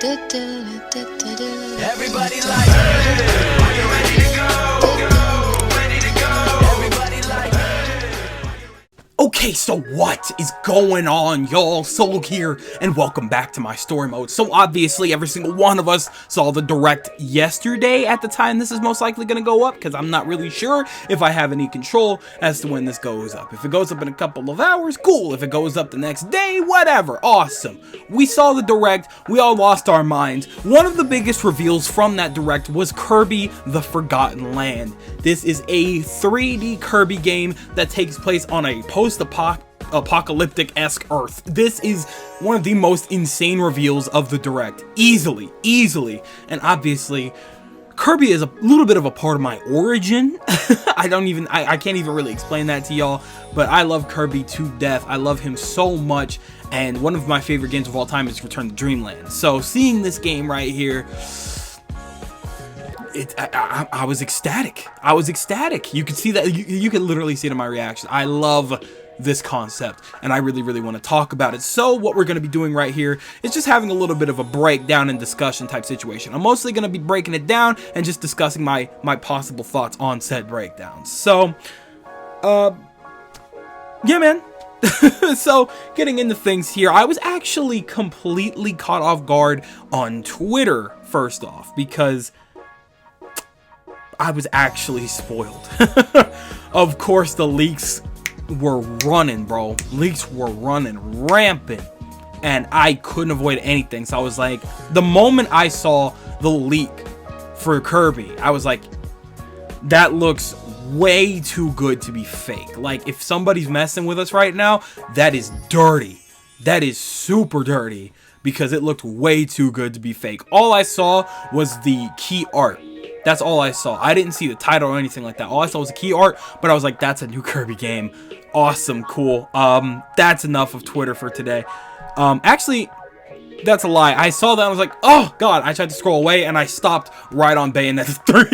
Everybody like, hey, are you ready to go? Ready to go? Everybody like, hey. Okay, so what is going on, y'all? Solo here, and welcome back to my story mode. So obviously, every single one of us saw the direct yesterday at the time this is most likely going to go up, because I'm not really sure if I have any control as to when this goes up. If it goes up in a couple of hours, cool. If it goes up the next day, whatever. Awesome. We saw the direct, we all lost our minds. One of the biggest reveals from that direct was Kirby: The Forgotten Land. This is a 3D Kirby game that takes place on a post-apocalyptic-esque Earth. This is one of the most insane reveals of the direct. Easily. And obviously, Kirby is a little bit of a part of my origin. I can't even really explain that to y'all, but I love Kirby to death. I love him so much, and one of my favorite games of all time is Return to Dreamland. So seeing this game right here, I was ecstatic. You could see that. You could literally see it in my reaction. I love this concept, and I really want to talk about it. So what we're going to be doing right here is just having a little bit of a breakdown and discussion type situation. I'm mostly going to be breaking it down and just discussing my possible thoughts on said breakdowns. So, yeah, man. So, getting into things here, I was actually completely caught off guard on Twitter, first off, because I was actually spoiled. Of course, the leaks were running, bro. Leaks were running rampant, and I couldn't avoid anything. So I was like, the moment I saw the leak for Kirby, I was like, that looks way too good to be fake. Like, if somebody's messing with us right now, that is dirty. That is super dirty, because it looked way too good to be fake. All I saw was the key art. That's all I saw. I didn't see the title or anything like that. All I saw was the key art, but I was like, that's a new Kirby game. Awesome, cool. That's enough of Twitter for today. Actually, that's a lie. I saw that and I was like, oh god. I tried to scroll away and I stopped right on Bayonetta 3.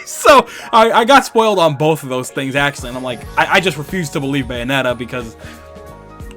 So I got spoiled on both of those things, actually. And I'm like, I just refuse to believe Bayonetta, because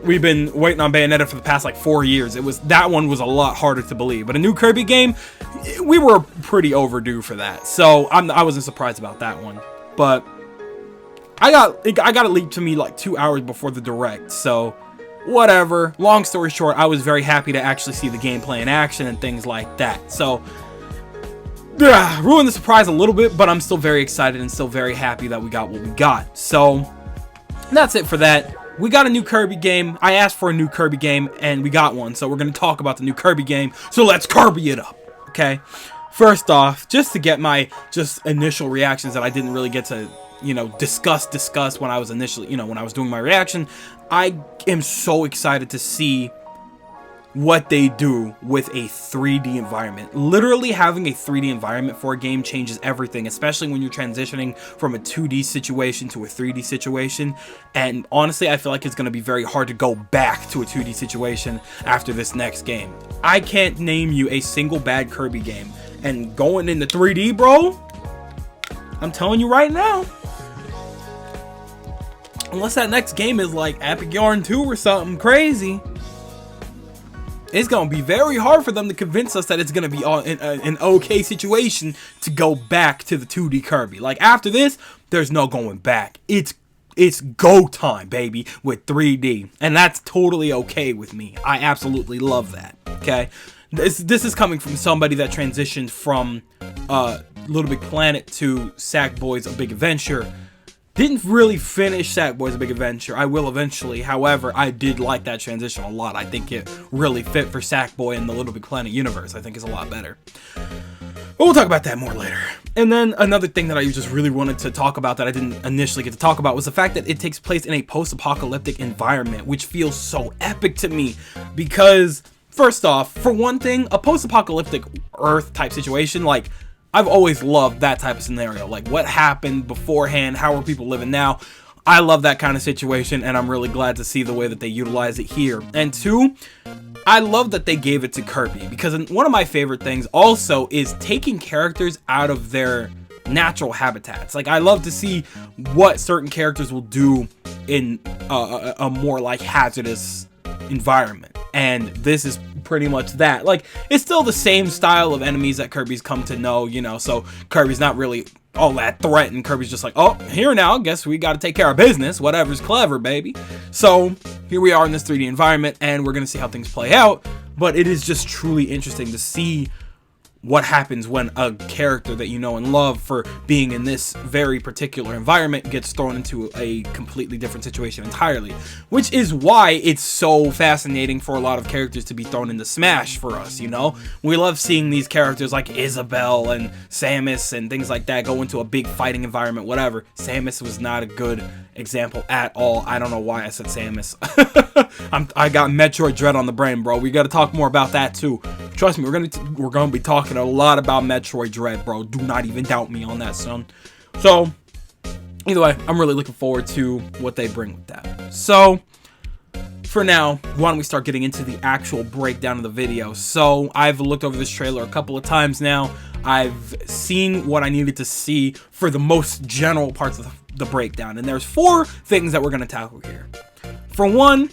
we've been waiting on Bayonetta for the past like 4 years. That one was a lot harder to believe, but a new Kirby game, we were pretty overdue for that. So I wasn't surprised about that one. But I got it leaked to me like 2 hours before the direct. So whatever. Long story short, I was very happy to actually see the gameplay in action and things like that. So ruined the surprise a little bit, but I'm still very excited and still very happy that we got what we got. So that's it for that. We got a new Kirby game. I asked for a new Kirby game, and we got one. So we're going to talk about the new Kirby game. So let's Kirby it up, okay? First off, just to get my initial reactions that I didn't really get to, discuss when I was initially, when I was doing my reaction. I am so excited to see what they do with a 3D environment. Literally having a 3D environment for a game changes everything, especially when you're transitioning from a 2D situation to a 3D situation. And honestly, I feel like it's going to be very hard to go back to a 2D situation after this next game. I can't name you a single bad Kirby game. And going into 3D, bro, I'm telling you right now, unless that next game is like Epic Yarn 2 or something crazy, it's going to be very hard for them to convince us that it's going to be an okay situation to go back to the 2D Kirby. Like, after this, there's no going back. It's go time, baby, with 3D. And that's totally okay with me. I absolutely love that, okay? This is coming from somebody that transitioned from Little Big Planet to Sackboy's A Big Adventure. Didn't really finish Sackboy's A Big Adventure. I will eventually. However, I did like that transition a lot. I think it really fit for Sackboy and the Little Big Planet universe. I think it's a lot better. But we'll talk about that more later. And then another thing that I just really wanted to talk about that I didn't initially get to talk about was the fact that it takes place in a post-apocalyptic environment, which feels so epic to me. Because, first off, for one thing, a post-apocalyptic Earth type situation, like, I've always loved that type of scenario. Like, what happened beforehand? How are people living now? I love that kind of situation, and I'm really glad to see the way that they utilize it here. And two, I love that they gave it to Kirby, because one of my favorite things also is taking characters out of their natural habitats. Like, I love to see what certain characters will do in a more like hazardous environment, and this is pretty much that. Like, it's still the same style of enemies that Kirby's come to know, you know, so Kirby's not really all that threatened. Kirby's just like, oh, here now, guess we got to take care of business. Whatever's clever, baby. So here we are in this 3D environment, and we're going to see how things play out. But it is just truly interesting to see what happens when a character that you know and love for being in this very particular environment gets thrown into a completely different situation entirely, which is why it's so fascinating for a lot of characters to be thrown into Smash for us. You know, we love seeing these characters like Isabelle and Samus and things like that go into a big fighting environment, whatever. Samus was not a good example at all. I don't know why I said Samus. I got Metroid Dread on the brain, bro. We got to talk more about that too. Trust me, we're gonna be talking a lot about Metroid Dread, bro. Do not even doubt me on that, son. So either way, I'm really looking forward to what they bring with that. So for now, why don't we start getting into the actual breakdown of the video. So I've looked over this trailer a couple of times now. I've seen what I needed to see for the most general parts of the breakdown, and there's 4 things that we're going to tackle here. For one,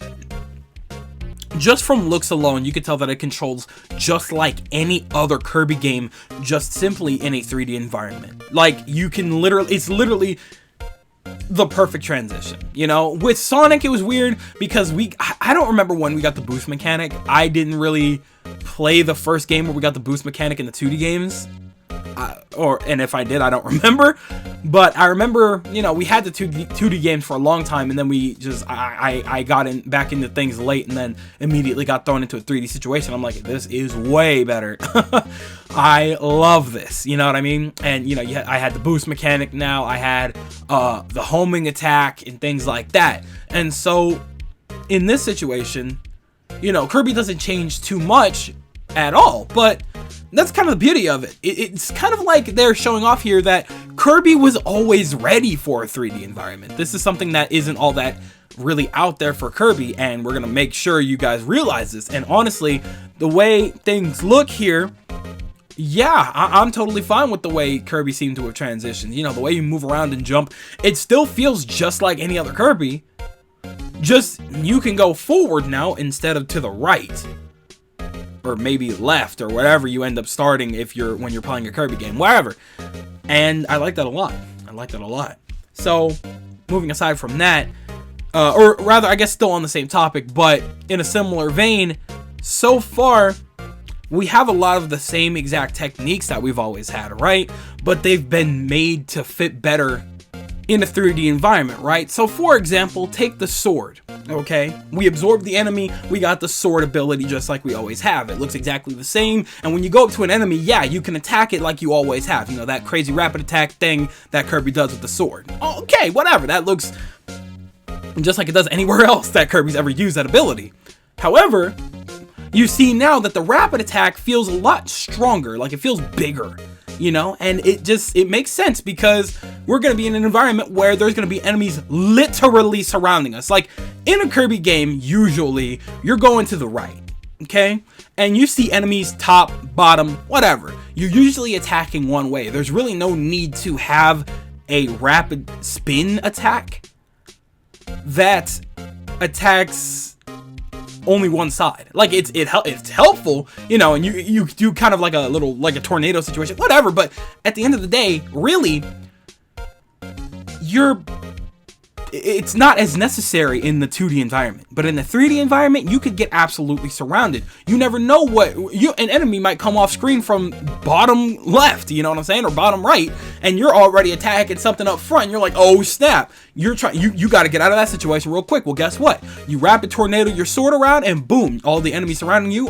just from looks alone, you can tell that it controls just like any other Kirby game, just simply in a 3D environment. Like, you can it's literally the perfect transition. You know, with Sonic it was weird because I don't remember when we got the boost mechanic. I didn't really play the first game where we got the boost mechanic in the 2D games. And if I did, I don't remember. But I remember, you know, we had the 2D games for a long time, and then I got back into things late, and then immediately got thrown into a 3D situation. I'm like, this is way better. I love this, you know what I mean? And, you know, I had the boost mechanic now, I had the homing attack and things like that. And so in this situation, you know, Kirby doesn't change too much at all, but that's kind of the beauty of it. It's kind of like they're showing off here that Kirby was always ready for a 3D environment. This is something that isn't all that really out there for Kirby, and we're going to make sure you guys realize this. And honestly, the way things look here, yeah, I'm totally fine with the way Kirby seemed to have transitioned. You know, the way you move around and jump, it still feels just like any other Kirby. Just, you can go forward now instead of to the right. Or maybe left, or whatever you end up starting when you're playing a Kirby game, wherever. And I like that a lot. I like that a lot. So, moving aside from that, or rather, I guess still on the same topic, but in a similar vein, so far, we have a lot of the same exact techniques that we've always had, right? But they've been made to fit better in a 3D environment, right? So for example, take the sword, okay? We absorbed the enemy, we got the sword ability just like we always have. It looks exactly the same, and when you go up to an enemy, yeah, you can attack it like you always have. You know, that crazy rapid attack thing that Kirby does with the sword. Okay, whatever, that looks just like it does anywhere else that Kirby's ever used that ability. However, you see now that the rapid attack feels a lot stronger, like it feels bigger. You know, and it makes sense because we're going to be in an environment where there's going to be enemies literally surrounding us. Like in a Kirby game, usually you're going to the right, okay? And you see enemies top, bottom, whatever. You're usually attacking one way. There's really no need to have a rapid spin attack that attacks only one side. Like it's helpful, you know, and you do kind of like a tornado situation, whatever, but at the end of the day, really, it's not as necessary in the 2D environment. But in the 3D environment, you could get absolutely surrounded. You never know an enemy might come off screen from bottom left, you know what I'm saying, or bottom right, and you're already attacking something up front, and you're like, oh snap, you got to get out of that situation real quick. Well, guess what? You rapid tornado your sword around, and boom, all the enemies surrounding you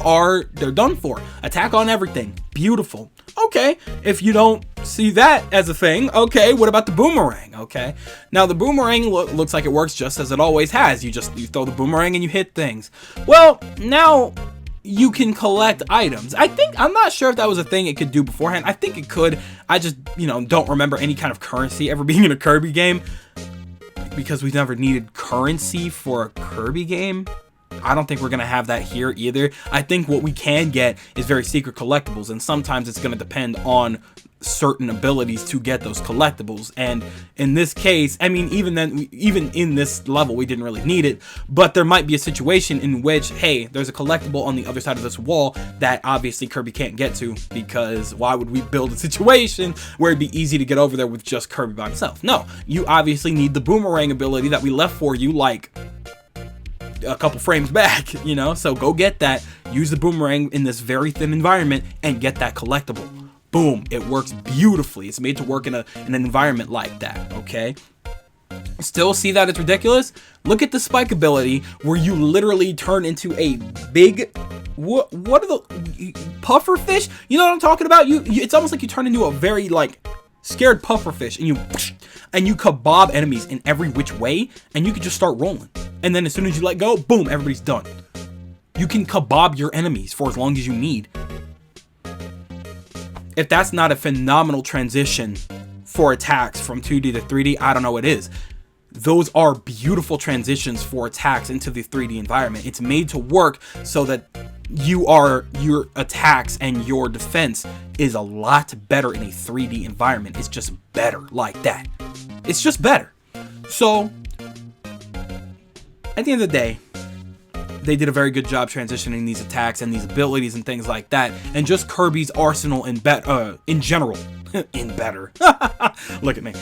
they're done for. Attack on everything. Beautiful. Okay, if you don't see that as a thing, okay, what about the boomerang? Okay, now the boomerang looks like it works just as it always has. You throw the boomerang and you hit things. Well, now you can collect items. I'm not sure if that was a thing it could do beforehand. I think it could. I just, you know, don't remember any kind of currency ever being in a Kirby game because we've never needed currency for a Kirby game. I don't think we're gonna have that here either. I think what we can get is very secret collectibles, and sometimes it's gonna depend on certain abilities to get those collectibles. And in this case, I mean, even in this level, we didn't really need it, but there might be a situation in which, hey, there's a collectible on the other side of this wall that obviously Kirby can't get to, because why would we build a situation where it'd be easy to get over there with just Kirby by himself? No, you obviously need the Boomerang ability that we left for you like a couple frames back, you know? So go get that, use the Boomerang in this very thin environment, and get that collectible. Boom, it works beautifully. It's made to work in an environment like that, okay? Still see that it's ridiculous? Look at the spike ability where you literally turn into a big, what are the puffer fish? You know what I'm talking about? It's almost like you turn into a very like scared puffer fish, and you kebab enemies in every which way, and you can just start rolling. And then as soon as you let go, boom, everybody's done. You can kebab your enemies for as long as you need. If that's not a phenomenal transition for attacks from 2D to 3D, I don't know what is. Those are beautiful transitions for attacks into the 3D environment. It's made to work so that your attacks and your defense is a lot better in a 3D environment. It's just better like that. It's just better. So, at the end of the day, they did a very good job transitioning these attacks and these abilities and things like that, and just Kirby's arsenal in general. In better. Look at me.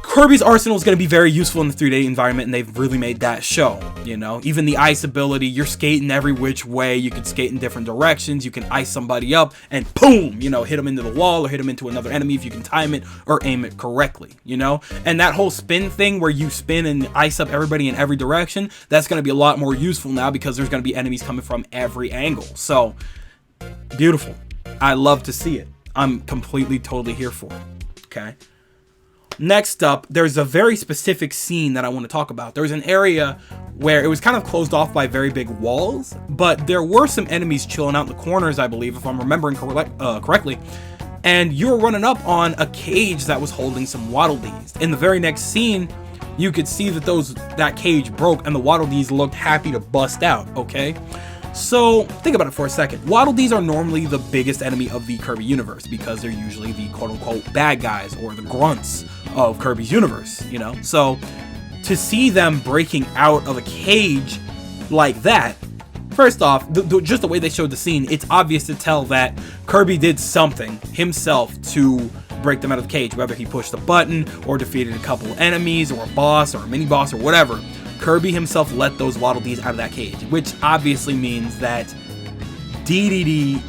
Kirby's arsenal is going to be very useful in the 3D environment, and they've really made that show, you know? Even the ice ability, you're skating every which way. You can skate in different directions. You can ice somebody up and boom, you know, hit them into the wall or hit them into another enemy if you can time it or aim it correctly, you know? And that whole spin thing where you spin and ice up everybody in every direction, that's going to be a lot more useful now because there's going to be enemies coming from every angle. So, beautiful. I love to see it. I'm completely, totally here for it, okay? Next up, there's a very specific scene that I want to talk about. There's an area where it was kind of closed off by very big walls, but there were some enemies chilling out in the corners, I believe, if I'm remembering correctly. And you were running up on a cage that was holding some Waddle Dees. In the very next scene, you could see that that cage broke and the Waddle Dees looked happy to bust out, okay? So, think about it for a second. Waddle Dees are normally the biggest enemy of the Kirby universe because they're usually the quote-unquote bad guys or the grunts of Kirby's universe, you know? So, to see them breaking out of a cage like that, first off, just the way they showed the scene, it's obvious to tell that Kirby did something himself to break them out of the cage, whether he pushed a button or defeated a couple enemies or a boss or a mini-boss or whatever. Kirby himself let those Waddle Dees out of that cage, which obviously means that DDD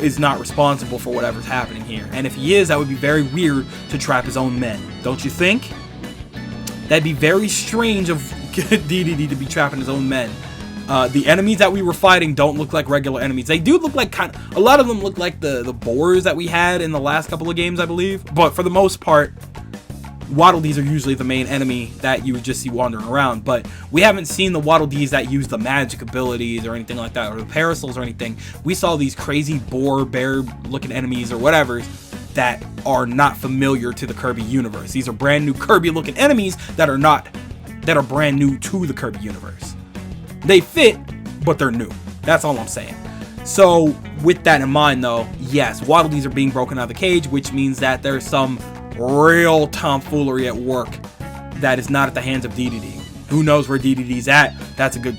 is not responsible for whatever's happening here. And if he is, that would be very weird to trap his own men. Don't you think? That'd be very strange of DDD to be trapping his own men. The enemies that we were fighting don't look like regular enemies. They do look like a lot of them look like the boars that we had in the last couple of games, I believe. But for the most part, Waddle Dees are usually the main enemy that you would just see wandering around, but we haven't seen the Waddle Dees that use the magic abilities or anything like that, or the parasols or anything. We saw these crazy bear looking enemies or whatever that are not familiar to the Kirby universe. These are brand new Kirby looking enemies that are brand new to the Kirby universe. They fit, but they're new. That's all I'm saying. So with that in mind though, yes, Waddle Dees are being broken out of the cage, which means that there's some real tomfoolery at work that is not at the hands of DDD. Who knows where DDD's at? That's a good.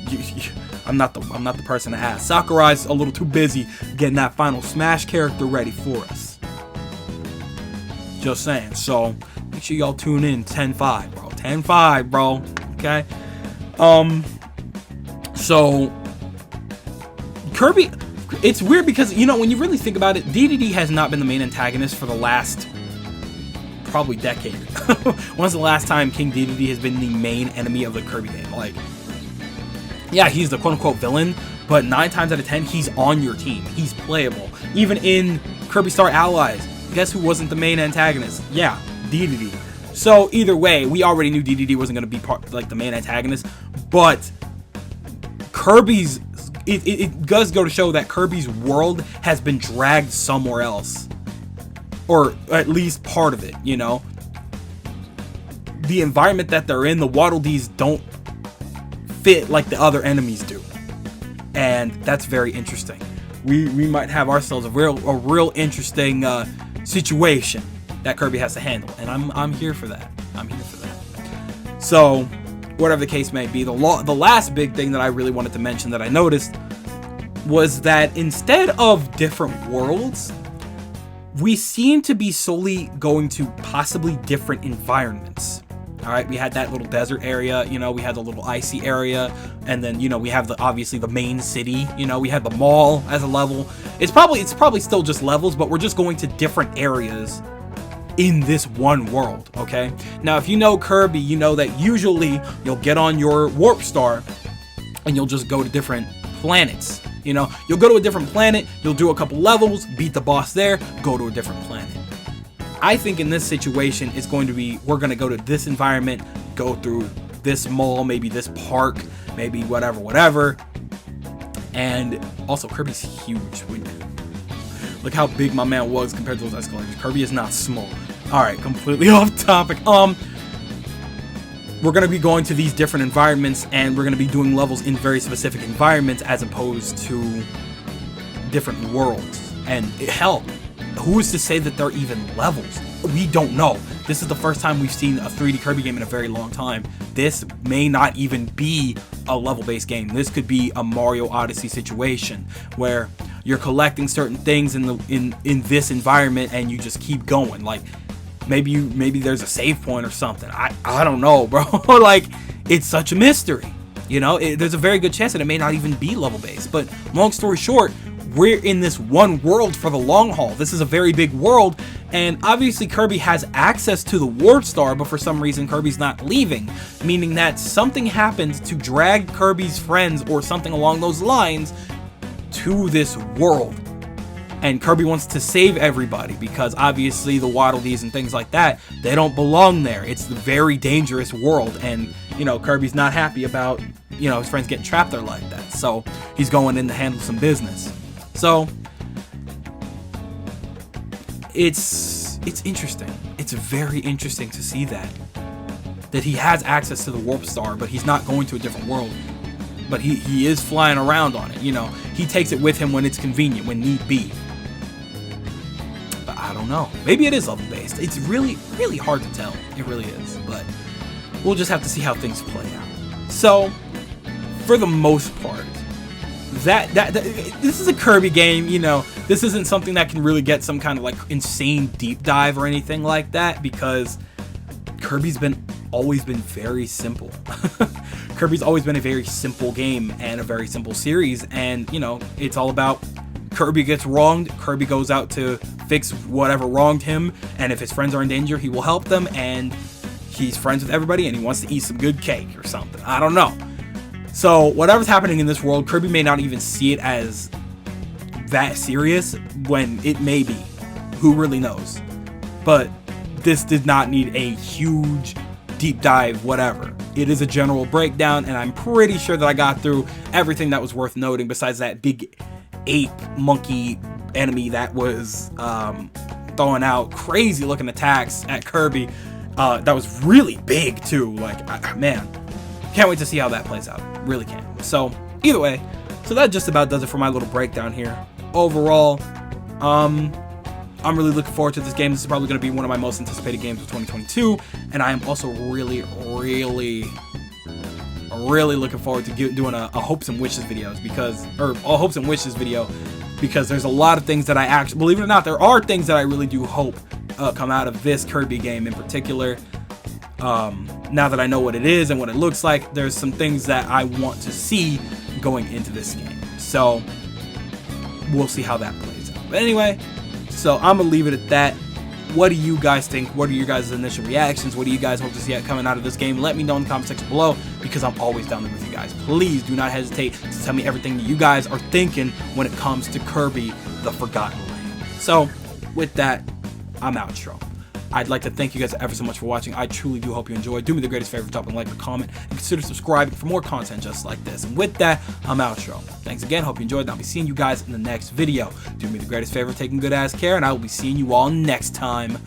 I'm not the person to ask. Sakurai's a little too busy getting that final Smash character ready for us. Just saying. So make sure y'all tune in 10-5, bro. 10-5, bro. Okay. So Kirby. It's weird because, you know, when you really think about it, DDD has not been the main antagonist for the last probably decade. When's the last time King Dedede has been the main enemy of the Kirby game? Like, yeah, he's the quote-unquote villain, but 9 times out of 10, he's on your team. He's playable. Even in Kirby Star Allies, guess who wasn't the main antagonist? Yeah, Dedede. So either way, we already knew Dedede wasn't going to be the main antagonist, but Kirby's it does go to show that Kirby's world has been dragged somewhere else. Or at least part of it, you know? The environment that they're in, the Waddle Dees don't fit like the other enemies do. And that's very interesting. We might have ourselves a real interesting situation that Kirby has to handle, and I'm here for that. I'm here for that. So, whatever the case may be, the last big thing that I really wanted to mention that I noticed was that instead of different worlds, we seem to be solely going to possibly different environments. All right, we had that little desert area, you know, we had the little icy area, and then, you know, we have obviously the main city, you know, we had the mall as a level. It's probably still just levels, but we're just going to different areas in this one world, okay? Now, if you know Kirby, you know that usually you'll get on your warp star and you'll just go to different planets. You know, you'll go to a different planet, you'll do a couple levels, beat the boss there, go to a different planet. I think in this situation, it's going to be, we're going to go to this environment, go through this mall, maybe this park, maybe whatever. And also, Kirby's huge. Look how big my man was compared to those escalators. Kirby is not small. Alright, completely off topic. We're going to be going to these different environments, and we're going to be doing levels in very specific environments as opposed to different worlds. And hell, who is to say that they're even levels? We don't know. This is the first time we've seen a 3D Kirby game in a very long time. This may not even be a level-based game. This could be a Mario Odyssey situation where you're collecting certain things in this environment and you just keep going. Like maybe there's a save point or something. I don't know, bro. Like it's such a mystery. You know, there's a very good chance that it may not even be level-based. But long story short, we're in this one world for the long haul. This is a very big world, and obviously Kirby has access to the warp star, but for some reason Kirby's not leaving, meaning that something happened to drag Kirby's friends or something along those lines to this world. And Kirby wants to save everybody because obviously the Waddle Dees and things like that, they don't belong there. It's a very dangerous world, and you know, Kirby's not happy about, you know, his friends getting trapped there like that. So he's going in to handle some business. So it's interesting. It's very interesting to see that he has access to the warp star, but he's not going to a different world. But he is flying around on it. You know, he takes it with him when it's convenient, when need be. But I don't know. Maybe it is level based. It's really hard to tell. It really is. But we'll just have to see how things play out. So for the most part, this is a Kirby game, you know. This isn't something that can really get some kind of like insane deep dive or anything like that because Kirby's always been very simple. Kirby's always been a very simple game and a very simple series, and you know, it's all about Kirby gets wronged, Kirby goes out to fix whatever wronged him, and if his friends are in danger, he will help them, and he's friends with everybody and he wants to eat some good cake or something. I don't know. So whatever's happening in this world, Kirby may not even see it as that serious when it may be. Who really knows? But this did not need a huge deep dive, whatever. It is a general breakdown, and I'm pretty sure that I got through everything that was worth noting besides that big ape monkey enemy that was throwing out crazy looking attacks at Kirby. That was really big too. Like, man, can't wait to see how that plays out. Really can. So either way, so that just about does it for my little breakdown here. Overall, I'm really looking forward to this game. This is probably going to be one of my most anticipated games of 2022, and I am also really looking forward to doing a hopes and wishes videos a hopes and wishes video because there's a lot of things that I actually, believe it or not, there are things that I really do hope come out of this Kirby game in particular. Now that I know what it is and what it looks like, there's some things that I want to see going into this game. So we'll see how that plays out. But anyway, so I'm gonna leave it at that. What do you guys think? What are your guys' initial reactions? What do you guys hope to see coming out of this game? Let me know in the comment section below because I'm always down there with you guys. Please do not hesitate to tell me everything that you guys are thinking when it comes to Kirby the Forgotten Land. So with that, I'm outro. I'd like to thank you guys ever so much for watching. I truly do hope you enjoyed. Do me the greatest favor, drop a like, a comment, and consider subscribing for more content just like this. And with that, I'm outro. Thanks again. Hope you enjoyed, and I'll be seeing you guys in the next video. Do me the greatest favor, taking good ass care, and I will be seeing you all next time.